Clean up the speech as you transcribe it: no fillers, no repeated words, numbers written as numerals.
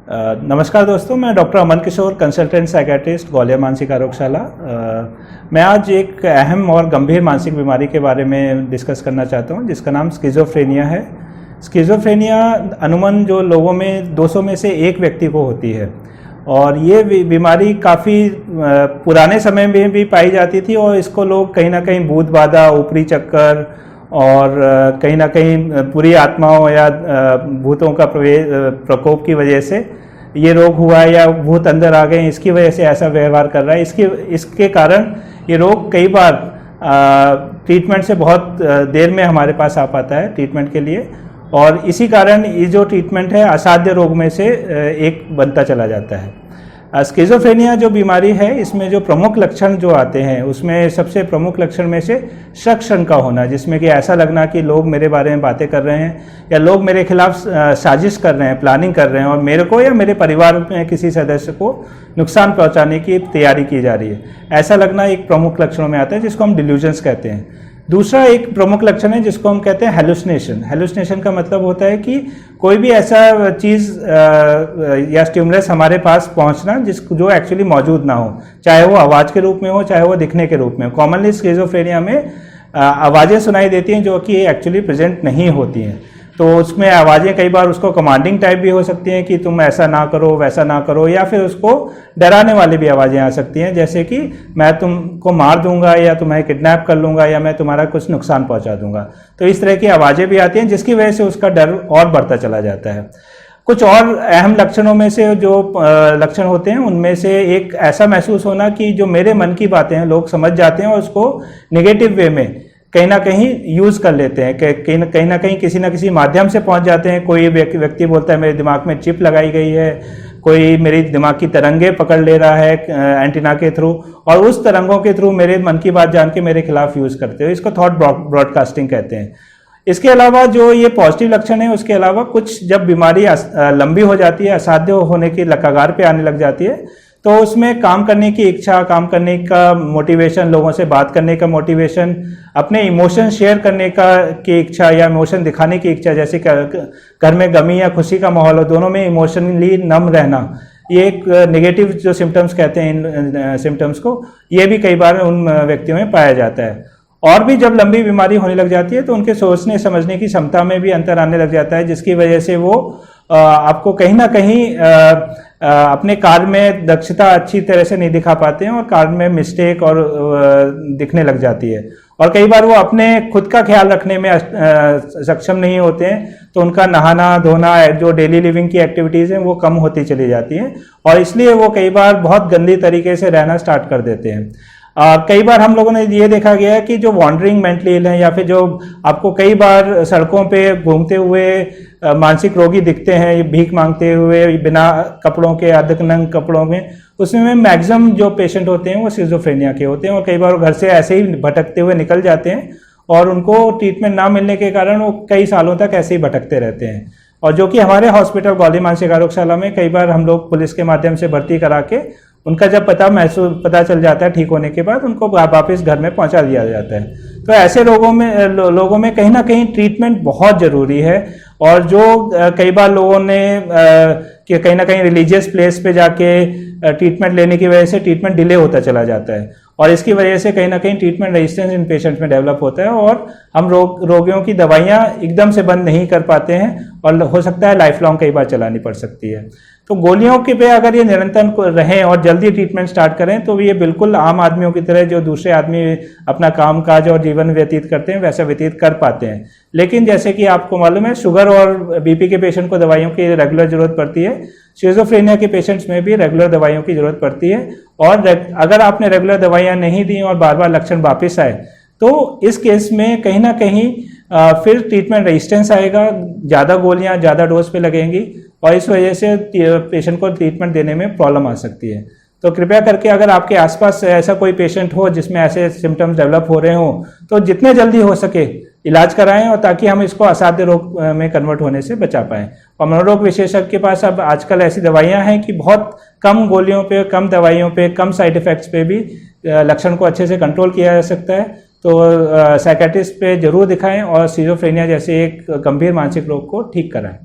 नमस्कार दोस्तों, मैं डॉक्टर अमन किशोर, कंसल्टेंट साइकेट्रिस्ट, ग्वालियर मानसिक आरोग्यशाला। मैं आज एक अहम और गंभीर मानसिक बीमारी के बारे में डिस्कस करना चाहता हूं, जिसका नाम स्किज़ोफ्रेनिया है। स्किज़ोफ्रेनिया अमूमन जो लोगों में 200 में से एक व्यक्ति को होती है और ये बीमारी काफ़ी पुराने समय में भी पाई जाती थी और इसको लोग कहीं ना कहीं भूत बाधा, ऊपरी चक्कर और कहीं ना कहीं बुरी आत्माओं या भूतों का प्रकोप की वजह से ये रोग हुआ है या भूत अंदर आ गए, इसकी वजह से ऐसा व्यवहार कर रहा है। इसके कारण ये रोग कई बार ट्रीटमेंट से बहुत देर में हमारे पास आ पाता है ट्रीटमेंट के लिए, और इसी कारण ये जो ट्रीटमेंट है असाध्य रोग में से एक बनता चला जाता है। स्किज़ोफ्रेनिया जो बीमारी है, इसमें जो प्रमुख लक्षण जो आते हैं उसमें सबसे प्रमुख लक्षण में से शक शंका होना, जिसमें कि ऐसा लगना कि लोग मेरे बारे में बातें कर रहे हैं या लोग मेरे खिलाफ साजिश कर रहे हैं, प्लानिंग कर रहे हैं और मेरे को या मेरे परिवार में किसी सदस्य को नुकसान पहुंचाने की तैयारी की जा रही है। ऐसा लगना एक प्रमुख लक्षणों में आता है, जिसको हम डिल्यूजन्स कहते हैं। दूसरा एक प्रमुख लक्षण है जिसको हम कहते हैं हेलुसिनेशन। हेलुसिनेशन का मतलब होता है कि कोई भी ऐसा चीज़ या स्टिमुलस हमारे पास पहुंचना जो एक्चुअली मौजूद ना हो, चाहे वो आवाज़ के रूप में हो, चाहे वो दिखने के रूप में हो। कॉमनली स्किज़ोफ्रेनिया में आवाज़ें सुनाई देती हैं जो कि एक्चुअली प्रेजेंट नहीं होती हैं, तो उसमें आवाज़ें कई बार उसको कमांडिंग टाइप भी हो सकती हैं कि तुम ऐसा ना करो, वैसा ना करो, या फिर उसको डराने वाली भी आवाज़ें आ सकती हैं, जैसे कि मैं तुमको मार दूंगा या तुम्हें किडनैप कर लूँगा या मैं तुम्हारा कुछ नुकसान पहुंचा दूंगा। तो इस तरह की आवाज़ें भी आती हैं, जिसकी वजह से उसका डर और बढ़ता चला जाता है। कुछ और अहम लक्षणों में से जो लक्षण होते हैं उनमें से एक ऐसा महसूस होना कि जो मेरे मन की बातें हैं लोग समझ जाते हैं और उसको नेगेटिव वे में कहीं ना कहीं यूज़ कर लेते हैं, कहीं ना कहीं किसी ना किसी माध्यम से पहुंच जाते हैं। कोई व्यक्ति बोलता है मेरे दिमाग में चिप लगाई गई है, कोई मेरी दिमाग की तरंगे पकड़ ले रहा है एंटीना के थ्रू, और उस तरंगों के थ्रू मेरे मन की बात जान के मेरे खिलाफ यूज़ करते हो। इसको थॉट ब्रॉडकास्टिंग कहते हैं। इसके अलावा जो ये पॉजिटिव लक्षण है, उसके अलावा कुछ जब बीमारी लंबी हो जाती है, असाध्य होने की कगार पे आने लग जाती है, तो उसमें काम करने की इच्छा, काम करने का मोटिवेशन, लोगों से बात करने का मोटिवेशन, अपने इमोशन शेयर करने की इच्छा या इमोशन दिखाने की इच्छा, जैसे घर में गमी या खुशी का माहौल हो, दोनों में इमोशनली नम रहना, ये एक नेगेटिव जो सिम्टम्स कहते हैं इन सिम्टम्स को, ये भी कई बार उन व्यक्तियों में पाया जाता है। और भी जब लंबी बीमारी होने लग जाती है तो उनके सोचने समझने की क्षमता में भी अंतर आने लग जाता है, जिसकी वजह से वो आपको कहीं ना कहीं अपने कार्य में दक्षता अच्छी तरह से नहीं दिखा पाते हैं और कार्य में मिस्टेक और दिखने लग जाती है, और कई बार वो अपने खुद का ख्याल रखने में सक्षम नहीं होते हैं, तो उनका नहाना धोना, जो डेली लिविंग की एक्टिविटीज़ हैं वो कम होती चली जाती हैं और इसलिए वो कई बार बहुत गंदी तरीके से रहना स्टार्ट कर देते हैं। कई बार हम लोगों ने ये देखा गया है कि जो वॉन्डरिंग मेंटली इल हैं या फिर जो आपको कई बार सड़कों पे घूमते हुए मानसिक रोगी दिखते हैं, भीख मांगते हुए बिना कपड़ों के, अर्धनग्न कपड़ों में, उसमें मैक्सिमम जो पेशेंट होते हैं वो स्किज़ोफ्रेनिया के होते हैं और कई बार वो घर से ऐसे ही भटकते हुए निकल जाते हैं और उनको ट्रीटमेंट ना मिलने के कारण वो कई सालों तक ऐसे ही भटकते रहते हैं। और जो कि हमारे हॉस्पिटल ग्वालियर मानसिक आरोग्यशाला में कई बार हम लोग पुलिस के माध्यम से भर्ती करा के उनका जब पता चल जाता है ठीक होने के बाद, उनको वापस घर में पहुंचा दिया जाता है। तो ऐसे लोगों में कहीं ना कहीं ट्रीटमेंट बहुत ज़रूरी है, और जो कई बार लोगों ने कि कहीं ना कहीं रिलीजियस प्लेस पे जाके ट्रीटमेंट लेने की वजह से ट्रीटमेंट डिले होता चला जाता है और इसकी वजह से कहीं ना कहीं ट्रीटमेंट रेजिस्टेंस इन पेशेंट्स में डेवलप होता है और हम रोगियों की दवाइयाँ एकदम से बंद नहीं कर पाते हैं और हो सकता है लाइफ लॉन्ग कई बार चलानी पड़ सकती है। तो गोलियों के पे अगर ये निरंतर रहें और जल्दी ट्रीटमेंट स्टार्ट करें तो ये बिल्कुल आम आदमियों की तरह जो दूसरे आदमी अपना काम काज और जीवन व्यतीत करते हैं वैसा व्यतीत कर पाते हैं। लेकिन जैसे कि आपको मालूम है, शुगर और बीपी के पेशेंट को दवाइयों की रेगुलर जरूरत पड़ती है, स्किज़ोफ्रेनिया के पेशेंट्स में भी रेगुलर दवाइयों की जरूरत पड़ती है, और अगर आपने रेगुलर दवाइयाँ नहीं दी और बार बार लक्षण वापस आए तो इस केस में कहीं ना कहीं फिर ट्रीटमेंट रेजिस्टेंस आएगा, ज़्यादा गोलियाँ ज़्यादा डोज पे लगेंगी और इस वजह से पेशेंट को ट्रीटमेंट देने में प्रॉब्लम आ सकती है। तो कृपया करके अगर आपके आसपास ऐसा कोई पेशेंट हो जिसमें ऐसे सिम्टम्स डेवलप हो रहे हों तो जितने जल्दी हो सके इलाज कराएं, और ताकि हम इसको असाध्य रोग में कन्वर्ट होने से बचा पाएं। और मनोरोग विशेषज्ञ के पास अब आजकल ऐसी दवाइयां हैं कि बहुत कम गोलियों पे, कम दवाइयों पे, कम साइड इफ़ेक्ट्स पे भी लक्षण को अच्छे से कंट्रोल किया जा सकता है। तो साइकेट्रिस्ट पे जरूर दिखाएं और स्किज़ोफ्रेनिया जैसे एक गंभीर मानसिक रोग को ठीक कराएं।